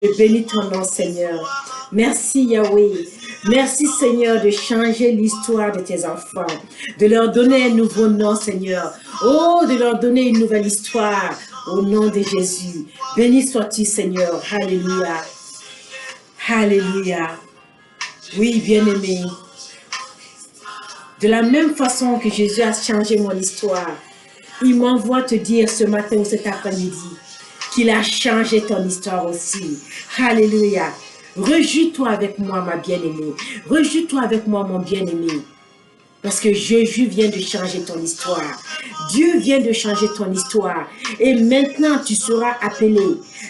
Je bénis ton nom, Seigneur. Merci, Yahweh. Merci, Seigneur, de changer l'histoire de tes enfants, de leur donner un nouveau nom, Seigneur. Oh, de leur donner une nouvelle histoire au nom de Jésus. Béni sois-tu, Seigneur. Alléluia. Alléluia. Oui, bien-aimé. De la même façon que Jésus a changé mon histoire, il m'envoie te dire ce matin ou cet après-midi qu'il a changé ton histoire aussi. Alléluia. Rejouis-toi avec moi, ma bien-aimée. Rejouis-toi avec moi, mon bien-aimé. Parce que Jésus vient de changer ton histoire. Dieu vient de changer ton histoire. Et maintenant, tu seras appelé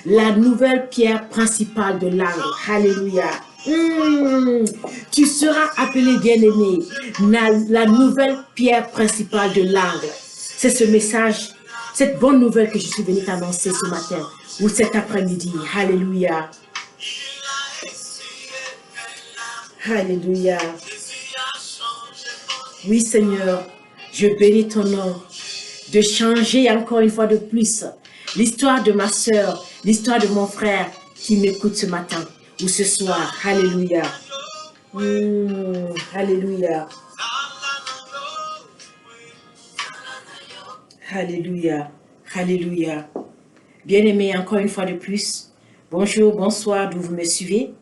la nouvelle pierre principale de l'angle. Alléluia. Tu seras appelé, bien-aimé, la nouvelle pierre principale de l'angle. C'est ce message, cette bonne nouvelle que je suis venue t'annoncer ce matin ou cet après-midi. Alléluia. Alléluia. Oui, Seigneur, je bénis ton nom de changer encore une fois de plus l'histoire de ma soeur, l'histoire de mon frère qui m'écoute ce matin ou ce soir. Alléluia. Alléluia. Alléluia. Alléluia. Bien-aimés, encore une fois de plus, bonjour, bonsoir, d'où vous me suivez.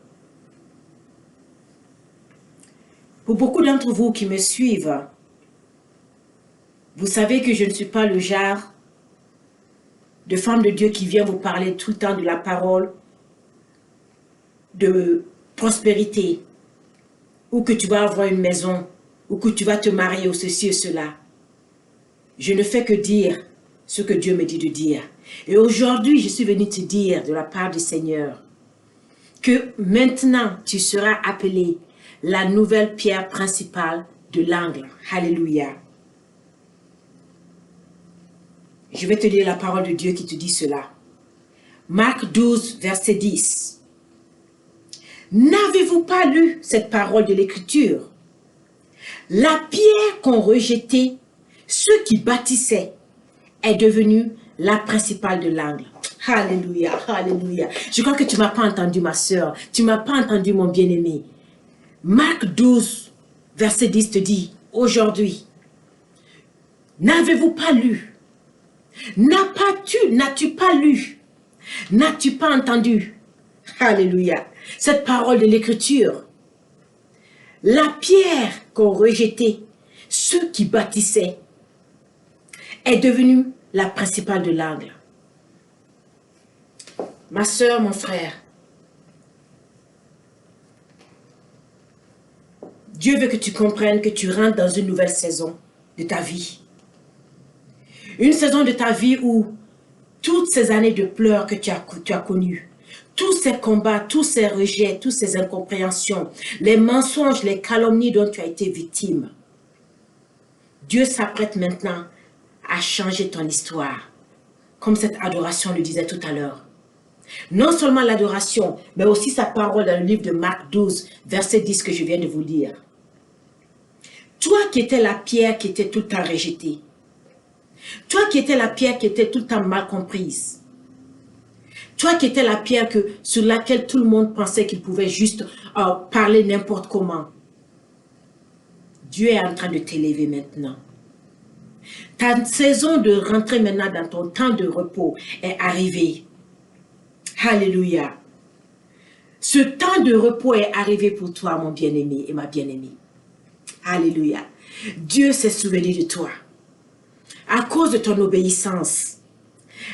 Pour beaucoup d'entre vous qui me suivent, vous savez que je ne suis pas le genre de femme de Dieu qui vient vous parler tout le temps de la parole de prospérité, ou que tu vas avoir une maison, ou que tu vas te marier, ou ceci et cela. Je ne fais que dire ce que Dieu me dit de dire. Et aujourd'hui, je suis venue te dire de la part du Seigneur que maintenant, tu seras appelé la nouvelle pierre principale de l'angle. Alléluia. Je vais te lire la parole de Dieu qui te dit cela. Marc 12, verset 10. N'avez-vous pas lu cette parole de l'Écriture? La pierre qu'ont rejetée ceux qui bâtissaient est devenue la principale de l'angle. Alléluia, alléluia. Je crois que tu ne m'as pas entendu, ma soeur. Tu ne m'as pas entendu, mon bien-aimé. Marc 12, verset 10 te dit, aujourd'hui, n'avez-vous pas lu? N'as-tu pas lu? N'as-tu pas entendu? Alléluia. Cette parole de l'Écriture. La pierre qu'ont rejetée ceux qui bâtissaient est devenue la principale de l'angle. Ma soeur, mon frère, Dieu veut que tu comprennes que tu rentres dans une nouvelle saison de ta vie. Une saison de ta vie où toutes ces années de pleurs que tu as connues, tous ces combats, tous ces rejets, toutes ces incompréhensions, les mensonges, les calomnies dont tu as été victime, Dieu s'apprête maintenant à changer ton histoire, comme cette adoration le disait tout à l'heure. Non seulement l'adoration, mais aussi sa parole dans le livre de Marc 12, verset 10 que je viens de vous lire. Toi qui étais la pierre qui était tout le temps rejetée, toi qui étais la pierre qui était tout le temps mal comprise, toi qui étais la pierre sur laquelle tout le monde pensait qu'il pouvait juste parler n'importe comment, Dieu est en train de t'élever maintenant. Ta saison de rentrer maintenant dans ton temps de repos est arrivée. Alléluia. Ce temps de repos est arrivé pour toi, mon bien-aimé et ma bien-aimée. Alléluia. Dieu s'est souvenu de toi. À cause de ton obéissance,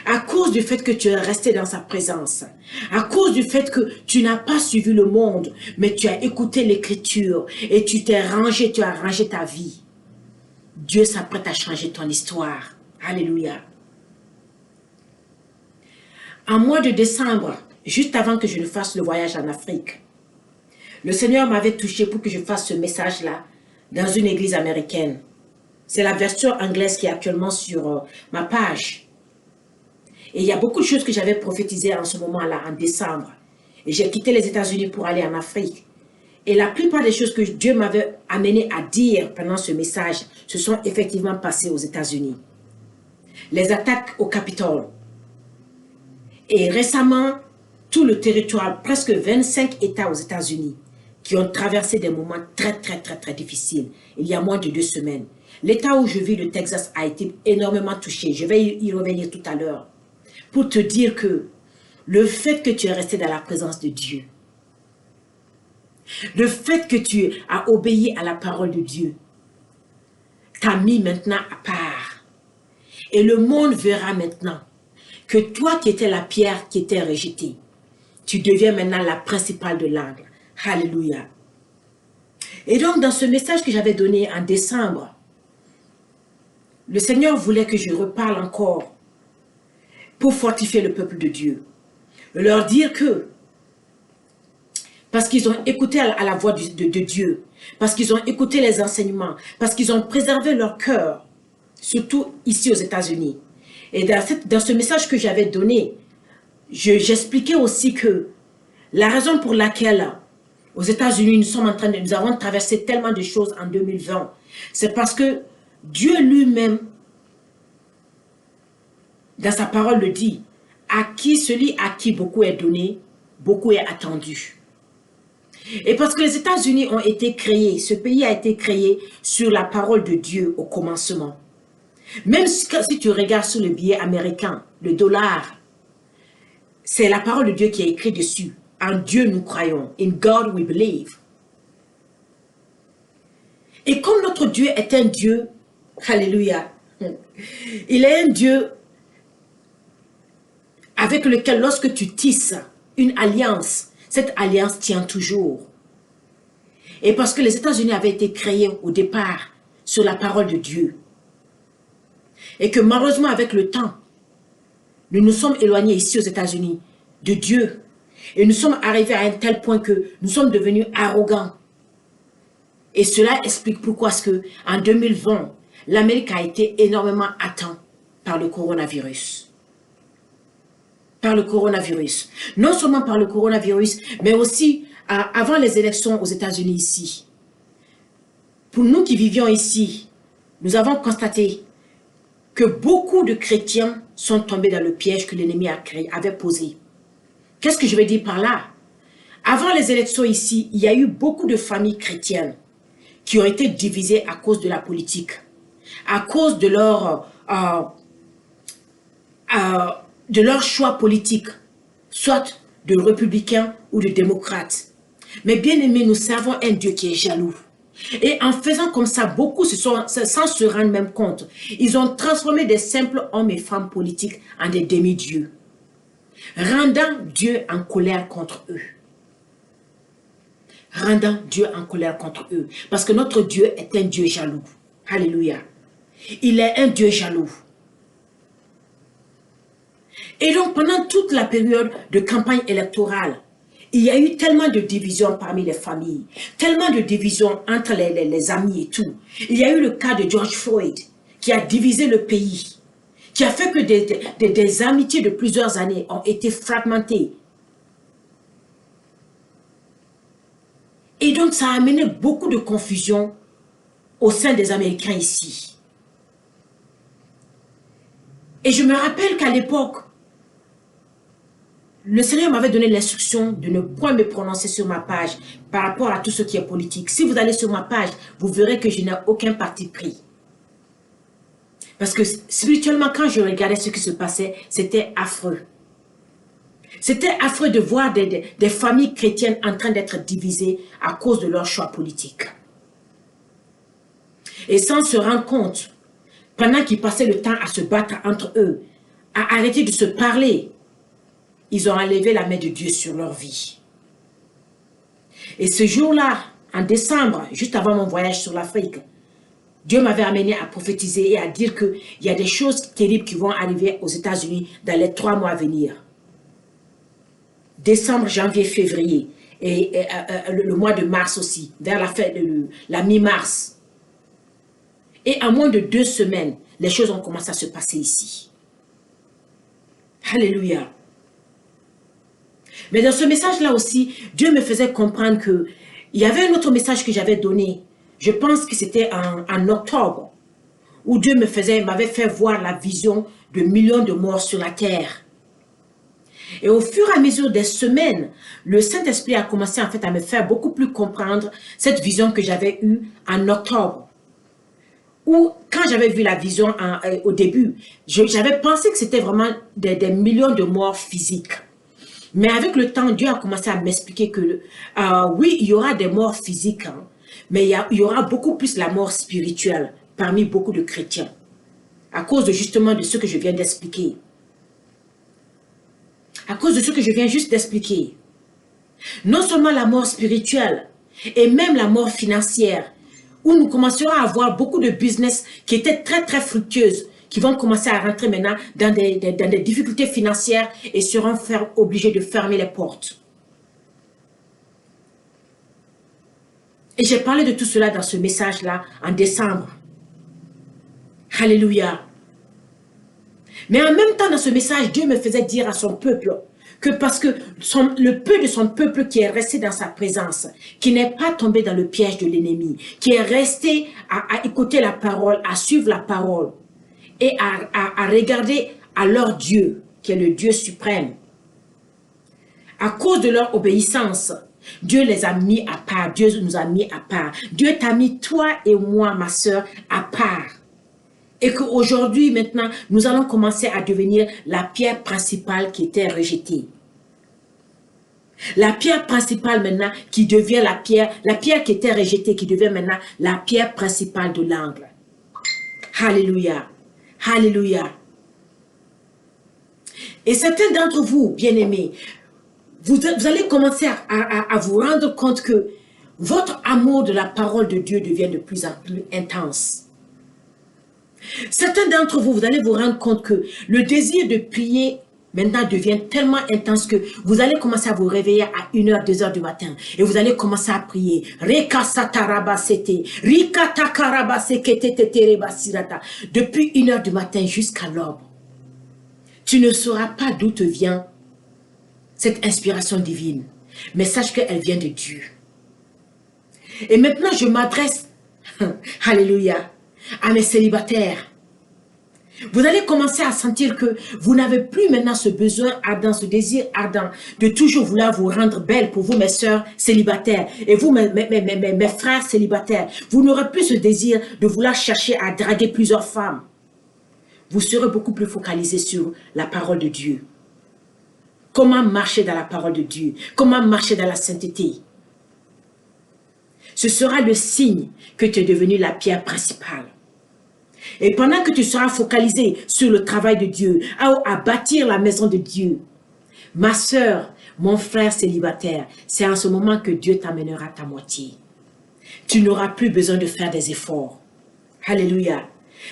à cause du fait que tu es resté dans sa présence, à cause du fait que tu n'as pas suivi le monde, mais tu as écouté l'Écriture et tu as rangé ta vie. Dieu s'apprête à changer ton histoire. Alléluia. En mois de décembre, juste avant que je ne fasse le voyage en Afrique, le Seigneur m'avait touché pour que je fasse ce message-là dans une église américaine. C'est la version anglaise qui est actuellement sur ma page. Et il y a beaucoup de choses que j'avais prophétisées en ce moment-là, en décembre. Et j'ai quitté les États-Unis pour aller en Afrique. Et la plupart des choses que Dieu m'avait amené à dire pendant ce message se sont effectivement passées aux États-Unis. Les attaques au Capitole. Et récemment, tout le territoire, presque 25 États aux États-Unis, qui ont traversé des moments très difficiles, il y a moins de 2 semaines. L'État où je vis, le Texas, a été énormément touché. Je vais y revenir tout à l'heure. Pour te dire que le fait que tu es resté dans la présence de Dieu, le fait que tu as obéi à la parole de Dieu, t'a mis maintenant à part. Et le monde verra maintenant que toi qui étais la pierre qui était rejetée, tu deviens maintenant la principale de l'angle. Alléluia. Et donc, dans ce message que j'avais donné en décembre, le Seigneur voulait que je reparle encore pour fortifier le peuple de Dieu. Leur dire que, parce qu'ils ont écouté à la voix de Dieu, parce qu'ils ont écouté les enseignements, parce qu'ils ont préservé leur cœur, surtout ici aux États-Unis. Et dans ce message que j'avais donné, j'expliquais aussi que la raison pour laquelle aux États-Unis nous avons traversé tellement de choses en 2020, c'est parce que Dieu lui-même, dans sa parole le dit, celui à qui beaucoup est donné, beaucoup est attendu. Et parce que les États-Unis ont été créés, ce pays a été créé sur la parole de Dieu au commencement. Même si tu regardes sur le billet américain, le dollar, c'est la parole de Dieu qui est écrite dessus. En Dieu nous croyons. In God we believe. Et comme notre Dieu est un Dieu, alléluia, il est un Dieu avec lequel lorsque tu tisses une alliance, cette alliance tient toujours. Et parce que les États-Unis avaient été créés au départ sur la parole de Dieu. Et que malheureusement avec le temps, nous nous sommes éloignés ici aux États-Unis de Dieu. Et nous sommes arrivés à un tel point que nous sommes devenus arrogants. Et cela explique pourquoi en 2020, l'Amérique a été énormément atteinte par le coronavirus. Par le coronavirus. Non seulement par le coronavirus, mais aussi avant les élections aux États-Unis ici. Pour nous qui vivions ici, nous avons constaté que beaucoup de chrétiens sont tombés dans le piège que l'ennemi avait posé. Qu'est-ce que je veux dire par là? Avant les élections ici, il y a eu beaucoup de familles chrétiennes qui ont été divisées à cause de la politique, à cause de leur choix politique, soit de républicains ou de démocrates. Mais bien aimés, nous servons un Dieu qui est jaloux. Et en faisant comme ça, beaucoup sans se rendre même compte, ils ont transformé des simples hommes et femmes politiques en des demi-dieux, rendant Dieu en colère contre eux. Rendant Dieu en colère contre eux. Parce que notre Dieu est un Dieu jaloux. Alléluia. Il est un Dieu jaloux. Et donc, pendant toute la période de campagne électorale, il y a eu tellement de divisions parmi les familles, tellement de divisions entre les amis et tout. Il y a eu le cas de George Floyd, qui a divisé le pays, qui a fait que des amitiés de plusieurs années ont été fragmentées. Et donc, ça a amené beaucoup de confusion au sein des Américains ici. Et je me rappelle qu'à l'époque, le Seigneur m'avait donné l'instruction de ne point me prononcer sur ma page par rapport à tout ce qui est politique. Si vous allez sur ma page, vous verrez que je n'ai aucun parti pris. Parce que spirituellement, quand je regardais ce qui se passait, c'était affreux. C'était affreux de voir des familles chrétiennes en train d'être divisées à cause de leur choix politique. Et sans se rendre compte, pendant qu'ils passaient le temps à se battre entre eux, à arrêter de se parler, ils ont enlevé la main de Dieu sur leur vie. Et ce jour-là, en décembre, juste avant mon voyage sur l'Afrique, Dieu m'avait amené à prophétiser et à dire qu'il y a des choses terribles qui vont arriver aux États-Unis dans les 3 mois à venir. Décembre, janvier, février et le mois de mars aussi, vers la mi-mars. Et en moins de 2 semaines, les choses ont commencé à se passer ici. Alléluia. Mais dans ce message-là aussi, Dieu me faisait comprendre qu'il y avait un autre message que j'avais donné. Je pense que c'était en octobre, où Dieu m'avait fait voir la vision de millions de morts sur la terre. Et au fur et à mesure des semaines, le Saint-Esprit a commencé en fait à me faire beaucoup plus comprendre cette vision que j'avais eue en octobre. Où, quand j'avais vu la vision au début, j'avais pensé que c'était vraiment des millions de morts physiques. Mais avec le temps, Dieu a commencé à m'expliquer que oui, il y aura des morts physiques, hein, mais il y aura beaucoup plus la mort spirituelle parmi beaucoup de chrétiens. À cause justement de ce que je viens d'expliquer. À cause de ce que je viens juste d'expliquer. Non seulement la mort spirituelle, et même la mort financière, où nous commencerons à avoir beaucoup de business qui étaient très très fructueuses, qui vont commencer à rentrer maintenant dans des difficultés financières et seront obligés de fermer les portes. Et j'ai parlé de tout cela dans ce message-là en décembre. Alléluia. Mais en même temps, dans ce message, Dieu me faisait dire à son peuple que parce que le peu de son peuple qui est resté dans sa présence, qui n'est pas tombé dans le piège de l'ennemi, qui est resté à écouter la parole, à suivre la parole et à regarder à leur Dieu, qui est le Dieu suprême. À cause de leur obéissance, Dieu les a mis à part, Dieu nous a mis à part. Dieu t'a mis, toi et moi, ma soeur, à part. Et qu'aujourd'hui, maintenant, nous allons commencer à devenir la pierre principale qui était rejetée. La pierre principale maintenant qui devient la pierre qui était rejetée, qui devient maintenant la pierre principale de l'angle. Alléluia. Alléluia. Et certains d'entre vous, bien-aimés, vous allez commencer à vous rendre compte que votre amour de la parole de Dieu devient de plus en plus intense. Certains d'entre vous, vous allez vous rendre compte que le désir de prier maintenant devient tellement intense que vous allez commencer à vous réveiller à 1h, 2h du matin et vous allez commencer à prier. Depuis 1h du matin jusqu'à l'aube. Tu ne sauras pas d'où te vient cette inspiration divine, mais sache qu'elle vient de Dieu. Et maintenant, je m'adresse, alléluia, à mes célibataires. Vous allez commencer à sentir que vous n'avez plus maintenant ce besoin ardent, ce désir ardent de toujours vouloir vous rendre belle pour vous, mes sœurs célibataires, et vous, mes frères célibataires. Vous n'aurez plus ce désir de vouloir chercher à draguer plusieurs femmes. Vous serez beaucoup plus focalisés sur la parole de Dieu. Comment marcher dans la parole de Dieu? Comment marcher dans la sainteté? Ce sera le signe que tu es devenu la pierre principale. Et pendant que tu seras focalisé sur le travail de Dieu, à bâtir la maison de Dieu, ma soeur, mon frère célibataire, c'est en ce moment que Dieu t'amènera ta moitié. Tu n'auras plus besoin de faire des efforts. Alléluia.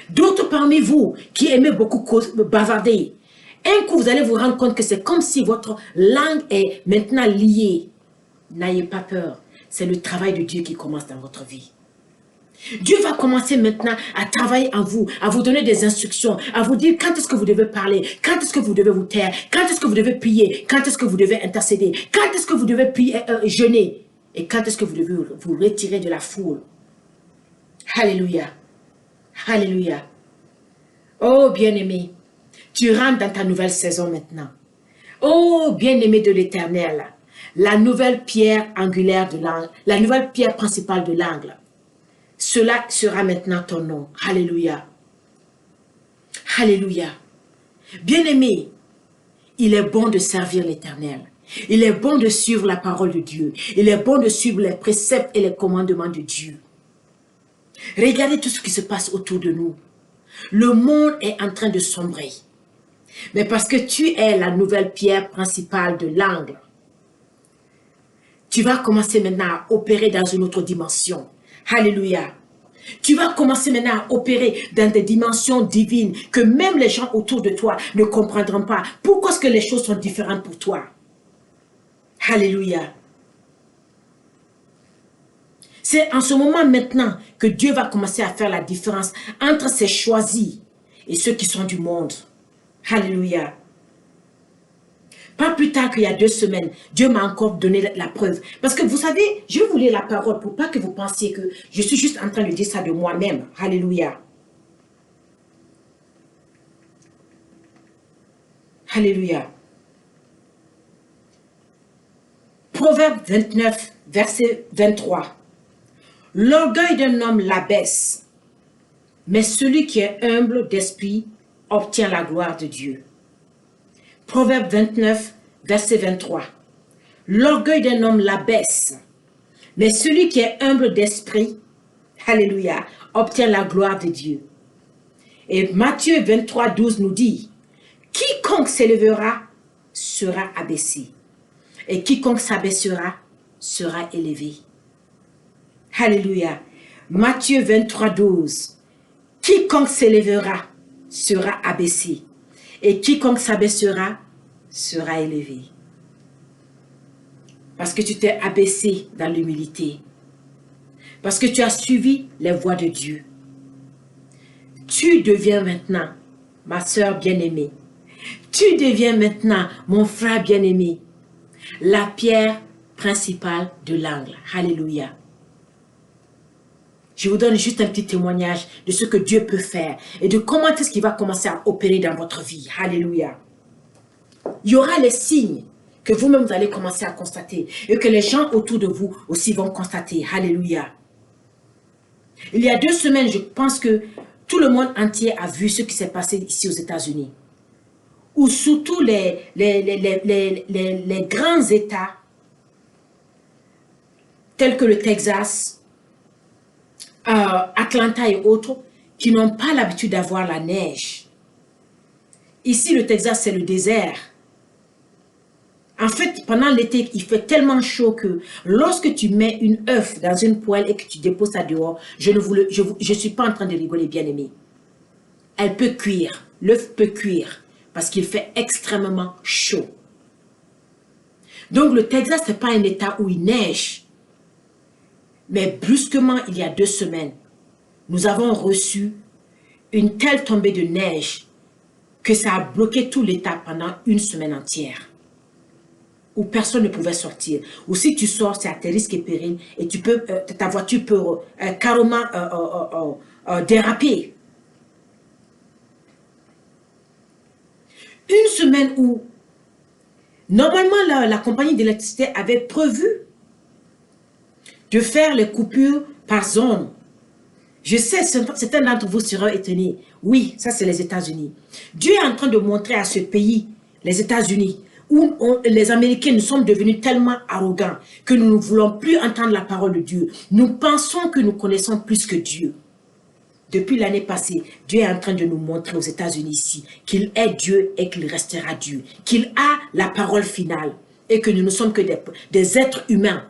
D'autres parmi vous qui aimez beaucoup bavarder, un coup vous allez vous rendre compte que c'est comme si votre langue est maintenant liée. N'ayez pas peur. C'est le travail de Dieu qui commence dans votre vie. Dieu va commencer maintenant à travailler en vous, à vous donner des instructions, à vous dire quand est-ce que vous devez parler, quand est-ce que vous devez vous taire, quand est-ce que vous devez prier, quand est-ce que vous devez intercéder, quand est-ce que vous devez jeûner et quand est-ce que vous devez vous retirer de la foule. Alléluia. Alléluia. Oh bien-aimé, tu rentres dans ta nouvelle saison maintenant. Oh bien-aimé de l'Éternel, la nouvelle pierre angulaire de l'angle, la nouvelle pierre principale de l'angle. Cela sera maintenant ton nom. Alléluia. Alléluia. Bien-aimé, il est bon de servir l'Éternel. Il est bon de suivre la parole de Dieu. Il est bon de suivre les préceptes et les commandements de Dieu. Regardez tout ce qui se passe autour de nous. Le monde est en train de sombrer. Mais parce que tu es la nouvelle pierre principale de l'angle, tu vas commencer maintenant à opérer dans une autre dimension. Alléluia. Tu vas commencer maintenant à opérer dans des dimensions divines que même les gens autour de toi ne comprendront pas. Pourquoi est-ce que les choses sont différentes pour toi? Alléluia. C'est en ce moment maintenant que Dieu va commencer à faire la différence entre ses choisis et ceux qui sont du monde. Alléluia. Pas plus tard qu'il y a 2 semaines, Dieu m'a encore donné la preuve. Parce que vous savez, je vais vous lire la parole pour pas que vous pensiez que je suis juste en train de dire ça de moi-même. Alléluia. Alléluia. Proverbe 29, verset 23. L'orgueil d'un homme l'abaisse, mais celui qui est humble d'esprit obtient la gloire de Dieu. Proverbe 29, verset 23. L'orgueil d'un homme l'abaisse, mais celui qui est humble d'esprit, alléluia, obtient la gloire de Dieu. Et Matthieu 23, 12 nous dit, quiconque s'élèvera sera abaissé, et quiconque s'abaissera sera élevé. Alléluia. Matthieu 23, 12. Quiconque s'élèvera sera abaissé, et quiconque s'abaissera sera élevé. Parce que tu t'es abaissé dans l'humilité. Parce que tu as suivi les voies de Dieu. Tu deviens maintenant, ma sœur bien-aimée, tu deviens maintenant, mon frère bien-aimé, la pierre principale de l'angle. Alléluia. Je vous donne juste un petit témoignage de ce que Dieu peut faire et de comment est-ce qu'il va commencer à opérer dans votre vie. Alléluia. Il y aura les signes que vous-même vous allez commencer à constater et que les gens autour de vous aussi vont constater. Alléluia. Il y a 2 semaines, je pense que tout le monde entier a vu ce qui s'est passé ici aux États-Unis. Où surtout les grands États, tels que le Texas, Atlanta et autres, qui n'ont pas l'habitude d'avoir la neige. Ici, le Texas, c'est le désert. En fait, pendant l'été, il fait tellement chaud que lorsque tu mets une œuf dans une poêle et que tu déposes ça dehors, je ne suis pas en train de rigoler, bien aimé. Elle peut cuire, l'œuf peut cuire parce qu'il fait extrêmement chaud. Donc le Texas, ce n'est pas un état où il neige. Mais brusquement, il y a 2 semaines, nous avons reçu une telle tombée de neige que ça a bloqué tout l'état pendant 1 semaine entière. Où personne ne pouvait sortir. Ou si tu sors, c'est à tes risques et périls et tu peux, ta voiture peut carrément déraper. 1 semaine où, normalement, la compagnie d'électricité avait prévu de faire les coupures par zone. Je sais, certains d'entre vous seront étonnés. Oui, ça c'est les États-Unis. Dieu est en train de montrer à ce pays, les États-Unis, où les Américains, nous sommes devenus tellement arrogants que nous ne voulons plus entendre la parole de Dieu. Nous pensons que nous connaissons plus que Dieu. Depuis l'année passée, Dieu est en train de nous montrer aux États-Unis ici qu'il est Dieu et qu'il restera Dieu. Qu'il a la parole finale et que nous ne sommes que des êtres humains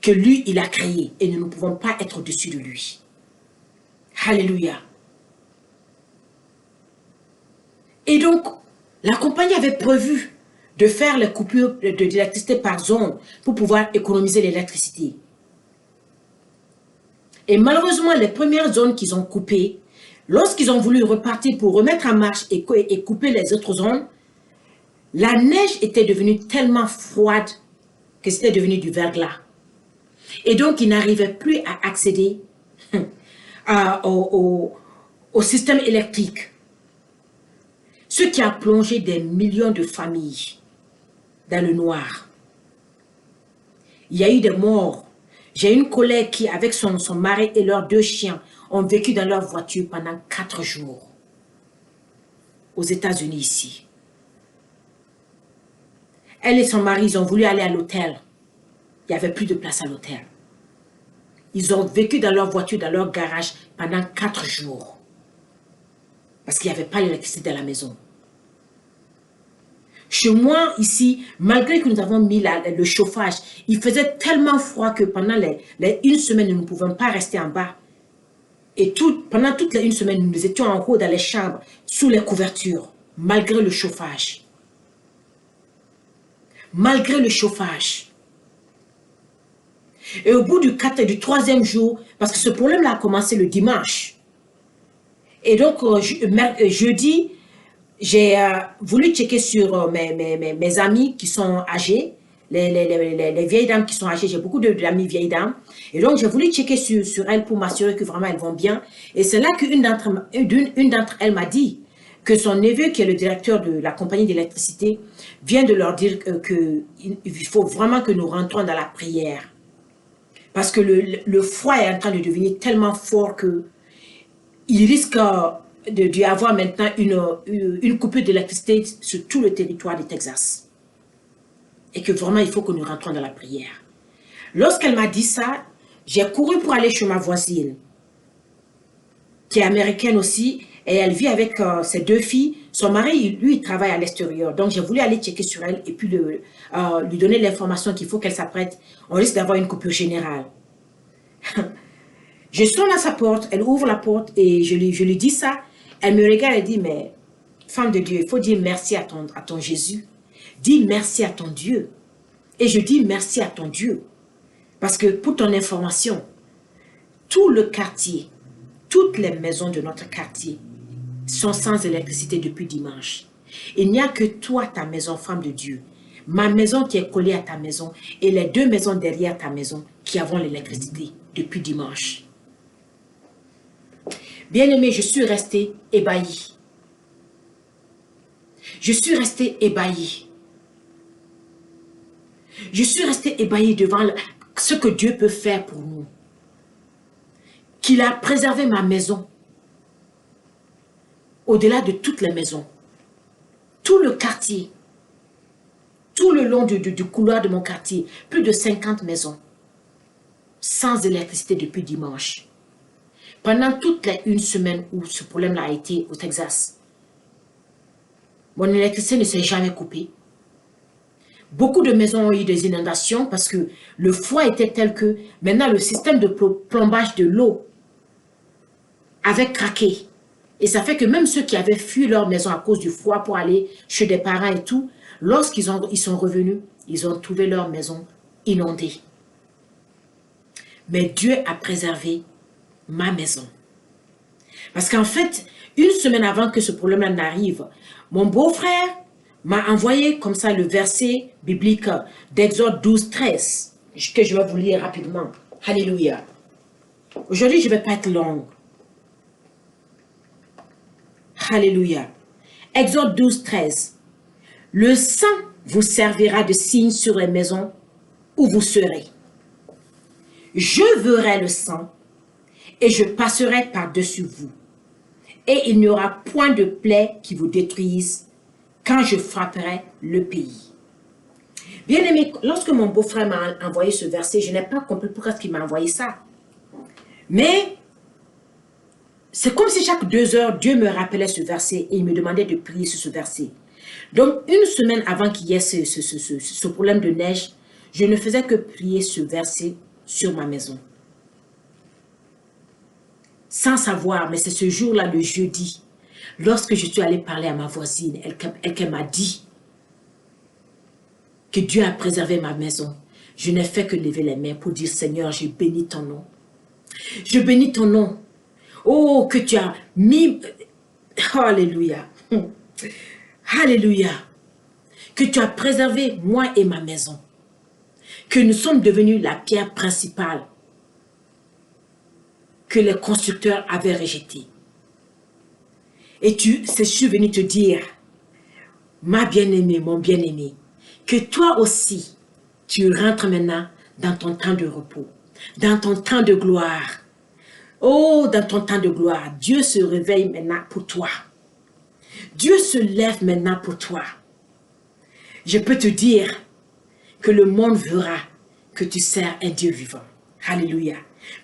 que lui, il a créés et nous ne pouvons pas être au-dessus de lui. Alléluia. Et donc, la compagnie avait prévu de faire les coupures d'électricité par zone pour pouvoir économiser l'électricité. Et malheureusement, les premières zones qu'ils ont coupées, lorsqu'ils ont voulu repartir pour remettre en marche et couper les autres zones, la neige était devenue tellement froide que c'était devenu du verglas. Et donc, ils n'arrivaient plus à accéder au système électrique. Ce qui a plongé des millions de familles dans le noir. Il y a eu des morts. J'ai une collègue qui, avec son mari et leurs 2 chiens, ont vécu dans leur voiture pendant 4 jours. Aux États-Unis, ici. Elle et son mari, ils ont voulu aller à l'hôtel. Il n'y avait plus de place à l'hôtel. Ils ont vécu dans leur voiture, dans leur garage, pendant 4 jours. Parce qu'il n'y avait pas d'électricité dans la maison. Chez moi, ici, malgré que nous avons mis le chauffage, il faisait tellement froid que pendant les 1 semaine, nous ne pouvions pas rester en bas. Et pendant toute les 1 semaine, nous étions en haut dans les chambres, sous les couvertures, malgré le chauffage. Malgré le chauffage. Et au bout du 3e jour, parce que ce problème-là a commencé le dimanche. Et donc, jeudi, j'ai voulu checker sur mes amis qui sont âgés, les vieilles dames qui sont âgées. J'ai beaucoup d'amis vieilles dames. Et donc, j'ai voulu checker sur elles pour m'assurer que vraiment elles vont bien. Et c'est là qu'une d'entre elles m'a dit, que son neveu, qui est le directeur de la compagnie d'électricité, vient de leur dire qu'il faut vraiment que nous rentrons dans la prière. Parce que le froid est en train de devenir tellement fort qu'il risque d'y avoir maintenant une coupure d'électricité sur tout le territoire du Texas. Et que vraiment, il faut que nous rentrons dans la prière. Lorsqu'elle m'a dit ça, j'ai couru pour aller chez ma voisine, qui est américaine aussi, et elle vit avec ses 2 filles. Son mari, lui, il travaille à l'extérieur. Donc, j'ai voulu aller checker sur elle et puis lui donner l'information qu'il faut qu'elle s'apprête. On risque d'avoir une coupure générale. Je sonne à sa porte, elle ouvre la porte et je lui dis ça. Elle me regarde et dit, mais femme de Dieu, il faut dire merci à ton Jésus. Dis merci à ton Dieu. Et je dis merci à ton Dieu. Parce que pour ton information, tout le quartier, toutes les maisons de notre quartier sont sans électricité depuis dimanche. Il n'y a que toi, ta maison, femme de Dieu, ma maison qui est collée à ta maison et les 2 maisons derrière ta maison qui avons l'électricité depuis dimanche. Bien-aimé, je suis restée ébahie. Je suis restée ébahie. Je suis restée ébahie devant ce que Dieu peut faire pour nous. Qu'il a préservé ma maison. Au-delà de toutes les maisons. Tout le quartier. Tout le long du couloir de mon quartier. Plus de 50 maisons. Sans électricité depuis dimanche. Pendant toute une semaine où ce problème-là a été au Texas. Mon électricité ne s'est jamais coupée. Beaucoup de maisons ont eu des inondations parce que le froid était tel que maintenant le système de plombage de l'eau avait craqué. Et ça fait que même ceux qui avaient fui leur maison à cause du froid pour aller chez des parents et tout, lorsqu'ils sont revenus, ils ont trouvé leur maison inondée. Mais Dieu a préservé ma maison. Parce qu'en fait, une semaine avant que ce problème-là n'arrive, mon beau-frère m'a envoyé comme ça le verset biblique d'Exode 12, 13, que je vais vous lire rapidement. Alléluia. Aujourd'hui, je ne vais pas être longue. Alléluia. Exode 12, 13. Le sang vous servira de signe sur les maisons où vous serez. Je verrai le sang et je passerai par-dessus vous. Et il n'y aura point de plaie qui vous détruise quand je frapperai le pays. Bien aimé, lorsque mon beau-frère m'a envoyé ce verset, je n'ai pas compris pourquoi il m'a envoyé ça. Mais c'est comme si chaque 2 heures, Dieu me rappelait ce verset et il me demandait de prier sur ce verset. Donc, une semaine avant qu'il y ait ce problème de neige, je ne faisais que prier ce verset sur ma maison. Sans savoir, mais c'est ce jour-là, le jeudi, lorsque je suis allée parler à ma voisine, elle m'a dit que Dieu a préservé ma maison. Je n'ai fait que lever les mains pour dire, Seigneur, je bénis ton nom. Je bénis ton nom. Oh, que tu as mis... Alléluia. Alléluia. Que tu as préservé moi et ma maison. Que nous sommes devenus la pierre principale que les constructeurs avaient rejetée. Et je suis venu te dire, ma bien-aimée, mon bien-aimé, que toi aussi, tu rentres maintenant dans ton temps de repos, dans ton temps de gloire. Oh, dans ton temps de gloire, Dieu se réveille maintenant pour toi. Dieu se lève maintenant pour toi. Je peux te dire que le monde verra que tu sers un Dieu vivant. Alléluia.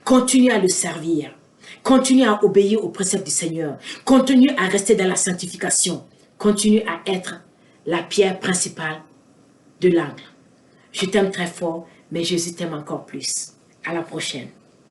Continue à le servir. Continue à obéir aux préceptes du Seigneur. Continue à rester dans la sanctification. Continue à être la pierre principale de l'angle. Je t'aime très fort, mais Jésus t'aime encore plus. À la prochaine.